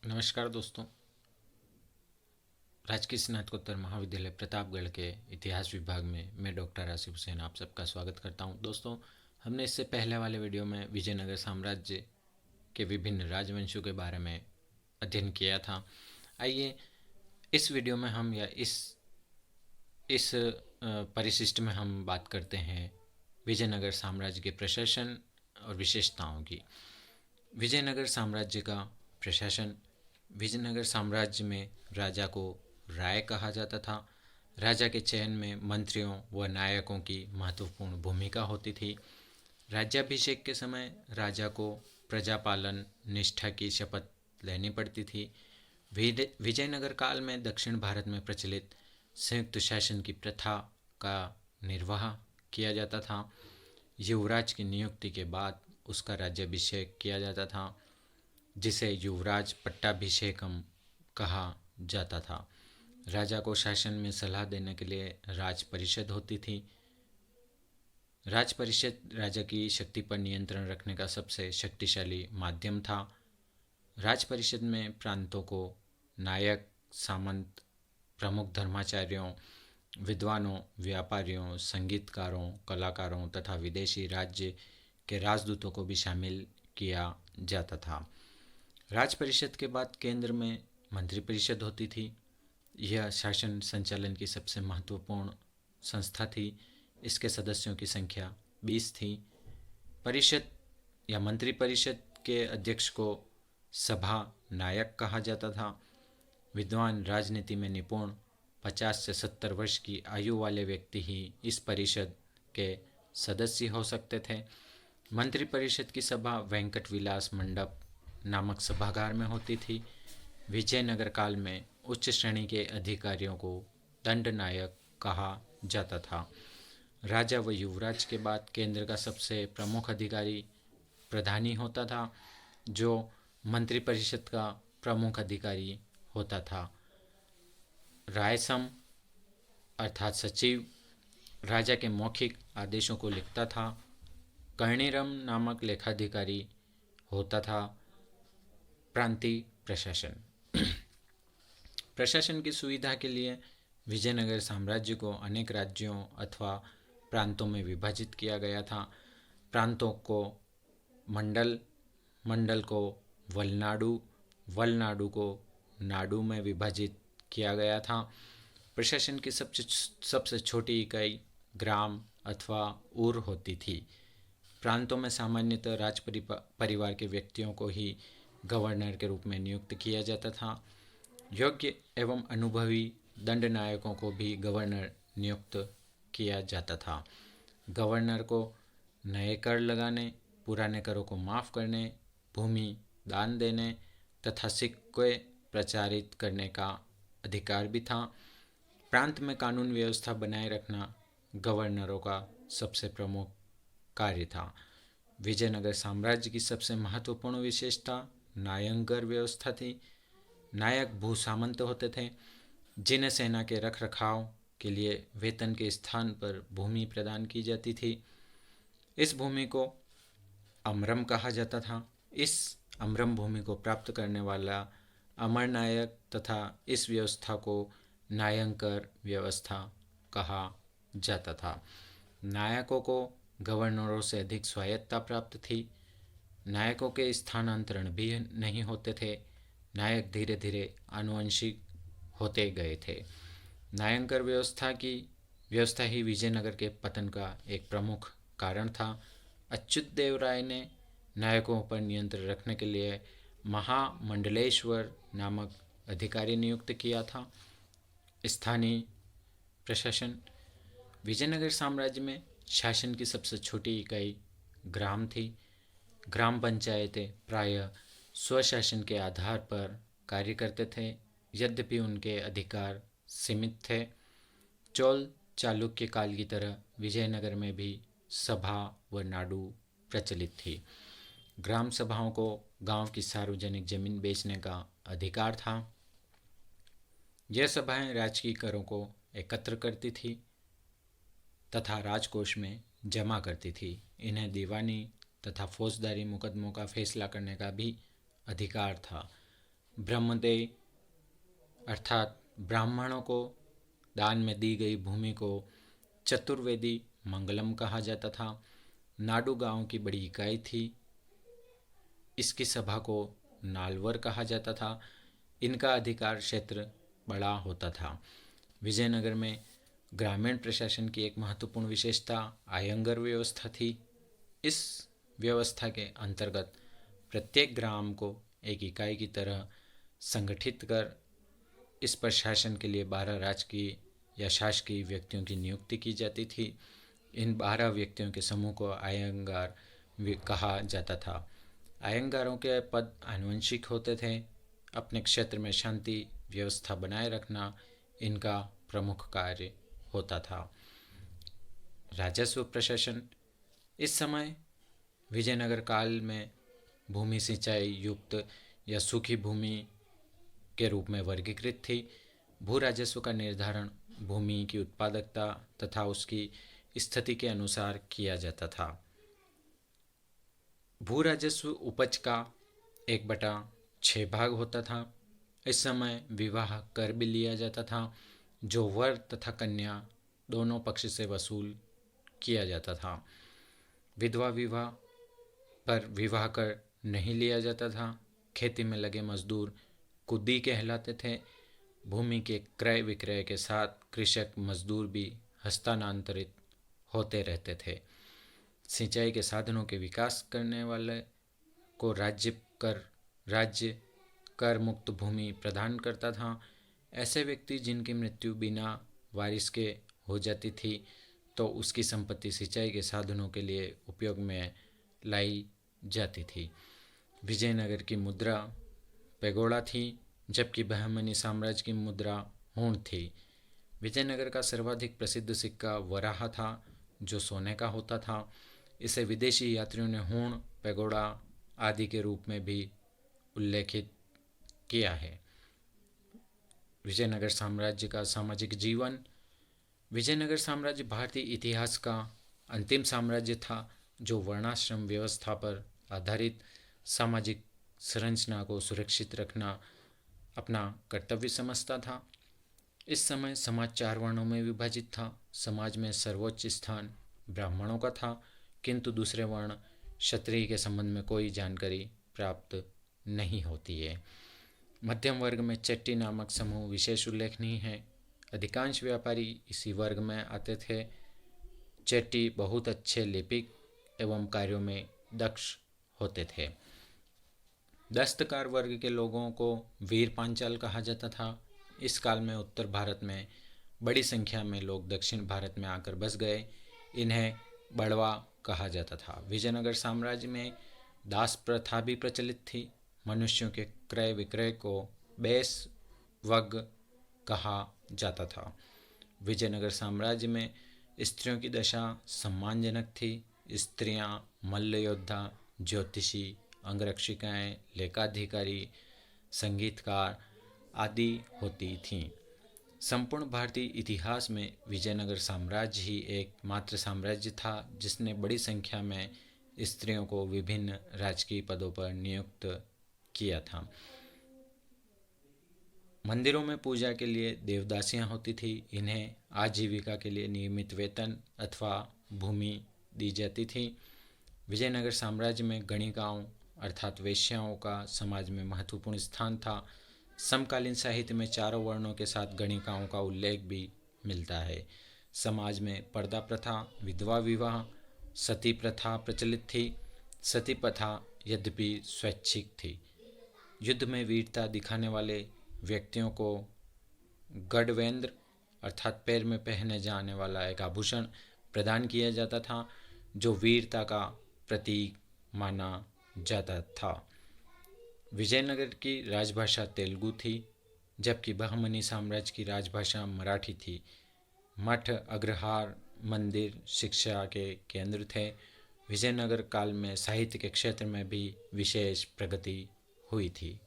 नमस्कार दोस्तों। राजकीय स्नातकोत्तर महाविद्यालय प्रतापगढ़ के इतिहास विभाग में मैं डॉक्टर आसिफ हुसैन आप सबका स्वागत करता हूं। दोस्तों, हमने इससे पहले वाले वीडियो में विजयनगर साम्राज्य के विभिन्न राजवंशों के बारे में अध्ययन किया था। आइए इस वीडियो में हम या इस परिशिष्ट में हम बात करते हैं विजयनगर साम्राज्य के प्रशासन और विशेषताओं की। विजयनगर साम्राज्य का प्रशासन। विजयनगर साम्राज्य में राजा को राय कहा जाता था। राजा के चयन में मंत्रियों व नायकों की महत्वपूर्ण भूमिका होती थी। राज्याभिषेक के समय राजा को प्रजापालन निष्ठा की शपथ लेनी पड़ती थी। विजयनगर काल में दक्षिण भारत में प्रचलित संयुक्त शासन की प्रथा का निर्वाह किया जाता था। युवराज की नियुक्ति के बाद उसका राज्याभिषेक किया जाता था, जिसे युवराज पट्टाभिषेकम कहा जाता था। राजा को शासन में सलाह देने के लिए राज परिषद होती थी। राज परिषद राजा की शक्ति पर नियंत्रण रखने का सबसे शक्तिशाली माध्यम था। राज परिषद में प्रांतों को नायक, सामंत, प्रमुख धर्माचार्यों, विद्वानों, व्यापारियों, संगीतकारों, कलाकारों तथा विदेशी राज्य के राजदूतों को भी शामिल किया जाता था। राज परिषद के बाद केंद्र में मंत्रिपरिषद होती थी। यह शासन संचालन की सबसे महत्वपूर्ण संस्था थी। इसके सदस्यों की संख्या 20 थी। परिषद या मंत्रिपरिषद के अध्यक्ष को सभा नायक कहा जाता था। विद्वान, राजनीति में निपुण 50 से 70 वर्ष की आयु वाले व्यक्ति ही इस परिषद के सदस्य हो सकते थे। मंत्रिपरिषद की सभा वेंकट विलास मंडप नामक सभागार में होती थी। विजयनगर काल में उच्च श्रेणी के अधिकारियों को दंड नायक कहा जाता था। राजा व युवराज के बाद केंद्र का सबसे प्रमुख अधिकारी प्रधानी होता था, जो मंत्रिपरिषद का प्रमुख अधिकारी होता था। रायसम अर्थात सचिव राजा के मौखिक आदेशों को लिखता था। कर्णिरम नामक लेखाधिकारी होता था। प्रांतीय प्रशासन। प्रशासन की सुविधा के लिए विजयनगर साम्राज्य को अनेक राज्यों अथवा प्रांतों में विभाजित किया गया था। प्रांतों को मंडल, मंडल को वलनाडु, वलनाडु को नाडु में विभाजित किया गया था। प्रशासन की सबसे छोटी इकाई ग्राम अथवा उर होती थी। प्रांतों में सामान्यतः राज परिवार के व्यक्तियों को ही गवर्नर के रूप में नियुक्त किया जाता था। योग्य एवं अनुभवी दंड नायकों को भी गवर्नर नियुक्त किया जाता था। गवर्नर को नए कर लगाने, पुराने करों को माफ़ करने, भूमि दान देने तथा सिक्के प्रचारित करने का अधिकार भी था। प्रांत में कानून व्यवस्था बनाए रखना गवर्नरों का सबसे प्रमुख कार्य था। विजयनगर साम्राज्य की सबसे महत्वपूर्ण विशेषता नायंगर व्यवस्था थी। नायक भू सामंत होते थे, जिन्हें सेना के रख रखाव के लिए वेतन के स्थान पर भूमि प्रदान की जाती थी। इस भूमि को अमरम कहा जाता था। इस अमरम भूमि को प्राप्त करने वाला अमर नायक तथा इस व्यवस्था को नायंकर व्यवस्था कहा जाता था। नायकों को गवर्नरों से अधिक स्वायत्तता प्राप्त थी। नायकों के स्थानांतरण भी नहीं होते थे। नायक धीरे धीरे आनुवंशिक होते गए थे। नायंकर व्यवस्था ही विजयनगर के पतन का एक प्रमुख कारण था। अच्युत देव राय ने नायकों पर नियंत्रण रखने के लिए महामंडलेश्वर नामक अधिकारी नियुक्त किया था। स्थानीय प्रशासन। विजयनगर साम्राज्य में शासन की सबसे छोटी इकाई ग्राम थी। ग्राम पंचायतें प्रायः स्वशासन के आधार पर कार्य करते थे, यद्यपि उनके अधिकार सीमित थे। चोल चालुक्य काल की तरह विजयनगर में भी सभा व नाडु प्रचलित थी। ग्राम सभाओं को गांव की सार्वजनिक जमीन बेचने का अधिकार था। यह सभाएं राजकीय करों को एकत्र करती थी तथा राजकोष में जमा करती थी। इन्हें दीवानी तथा फौजदारी मुकदमों का फैसला करने का भी अधिकार था। ब्रह्मदेय अर्थात ब्राह्मणों को दान में दी गई भूमि को चतुर्वेदी मंगलम कहा जाता था। नाडू गांव की बड़ी इकाई थी। इसकी सभा को नालवर कहा जाता था। इनका अधिकार क्षेत्र बड़ा होता था। विजयनगर में ग्रामीण प्रशासन की एक महत्वपूर्ण विशेषता आयंगर व्यवस्था थी। इस व्यवस्था के अंतर्गत प्रत्येक ग्राम को एक इकाई की तरह संगठित कर इस प्रशासन के लिए 12 राजकीय या शासकीय व्यक्तियों की नियुक्ति की जाती थी। इन 12 व्यक्तियों के समूह को आयंगार कहा जाता था। आयंगारों के पद आनुवंशिक होते थे। अपने क्षेत्र में शांति व्यवस्था बनाए रखना इनका प्रमुख कार्य होता था। राजस्व प्रशासन इस समय विजयनगर काल में भूमि सिंचाई युक्त या सूखी भूमि के रूप में वर्गीकृत थी। भू राजस्व का निर्धारण भूमि की उत्पादकता तथा उसकी स्थिति के अनुसार किया जाता था। भू राजस्व उपज का 1/6 भाग होता था। इस समय विवाह कर भी लिया जाता था, जो वर तथा कन्या दोनों पक्ष से वसूल किया जाता था। विधवा विवाह पर विवाह कर नहीं लिया जाता था। खेती में लगे मजदूर कुद्दी कहलाते थे। भूमि के क्रय विक्रय के साथ कृषक मजदूर भी हस्तांतरित होते रहते थे। सिंचाई के साधनों के विकास करने वाले को राज्य कर मुक्त भूमि प्रदान करता था। ऐसे व्यक्ति जिनकी मृत्यु बिना वारिस के हो जाती थी तो उसकी संपत्ति सिंचाई के साधनों के लिए उपयोग में लाई जाती थी। विजयनगर की मुद्रा पैगोड़ा थी, जबकि बहमनी साम्राज्य की मुद्रा हूण थी। विजयनगर का सर्वाधिक प्रसिद्ध सिक्का वराहा था, जो सोने का होता था। इसे विदेशी यात्रियों ने हूण, पैगोड़ा आदि के रूप में भी उल्लेखित किया है। विजयनगर साम्राज्य का सामाजिक जीवन। विजयनगर साम्राज्य भारतीय इतिहास का अंतिम साम्राज्य था, जो वर्णाश्रम व्यवस्था पर आधारित सामाजिक संरचना को सुरक्षित रखना अपना कर्तव्य समझता था। इस समय समाज 4 वर्णों में विभाजित था। समाज में सर्वोच्च स्थान ब्राह्मणों का था, किंतु दूसरे वर्ण क्षत्रिय के संबंध में कोई जानकारी प्राप्त नहीं होती है। मध्यम वर्ग में चट्टी नामक समूह विशेष उल्लेखनीय है। अधिकांश व्यापारी इसी वर्ग में आते थे। चट्टी बहुत अच्छे लिपिक एवं कार्यों में दक्ष होते थे। दस्तकार वर्ग के लोगों को वीर पांचाल कहा जाता था। इस काल में उत्तर भारत में बड़ी संख्या में लोग दक्षिण भारत में आकर बस गए। इन्हें बड़वा कहा जाता था। विजयनगर साम्राज्य में दास प्रथा भी प्रचलित थी। मनुष्यों के क्रय विक्रय को बेस वग कहा जाता था। विजयनगर साम्राज्य में स्त्रियों की दशा सम्मानजनक थी। स्त्रियां मल्ल योद्धा, ज्योतिषी, अंगरक्षिकाएँ, लेखाधिकारी, संगीतकार आदि होती थीं। संपूर्ण भारतीय इतिहास में विजयनगर साम्राज्य ही एकमात्र साम्राज्य था जिसने बड़ी संख्या में स्त्रियों को विभिन्न राजकीय पदों पर नियुक्त किया था। मंदिरों में पूजा के लिए देवदासियां होती थी। इन्हें आजीविका के लिए नियमित वेतन अथवा भूमि दी जाती थी। विजयनगर साम्राज्य में गणिकाओं अर्थात वेश्याओं का समाज में महत्वपूर्ण स्थान था। समकालीन साहित्य में चारों वर्णों के साथ गणिकाओं का उल्लेख भी मिलता है। समाज में पर्दा प्रथा, विधवा विवाह, सती प्रथा प्रचलित थी। सती प्रथा यद्यपि स्वैच्छिक थी। युद्ध में वीरता दिखाने वाले व्यक्तियों को गढ़वेंद्र अर्थात पैर में पहने जाने वाला एक आभूषण प्रदान किया जाता था, जो वीरता का प्रतीक माना जाता था। विजयनगर की राजभाषा तेलुगु थी, जबकि बहमनी साम्राज्य की राजभाषा मराठी थी। मठ, अग्रहार, मंदिर शिक्षा के केंद्र थे। विजयनगर काल में साहित्य के क्षेत्र में भी विशेष प्रगति हुई थी।